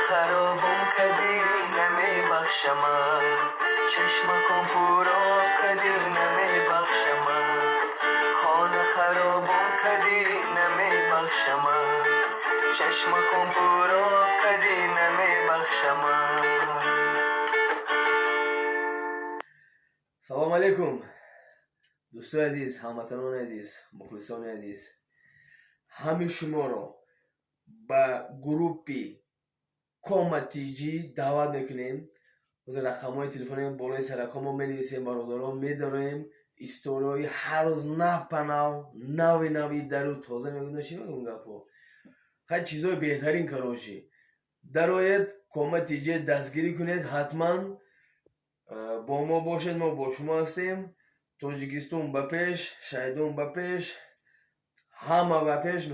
خرابم کدی نمیبخشم چشمکم پوراب کدی نمیبخشم خانه خرابم کدی نمیبخشم چشمکم پوراب کدی نمیبخشم. سلام علیکم دوستان عزیز، هموطنان عزیز، مخلصان عزیز، همه شما را به گروپی کامتیجی دعوت میکنیم. از رقم‌های تلفنی بالای سرکامو می‌نویسیم، برادران می‌داریم استوری هر روز نوی درو تازه میگن چی میگم گپو خیلی چیزای بهترین کاراشی درایت کامتیجی دستگیری کنید. حتما با ما باشید، ما با شما هستیم. تاجیکستان به پیش، شهیدان به پیش، همه به پیش.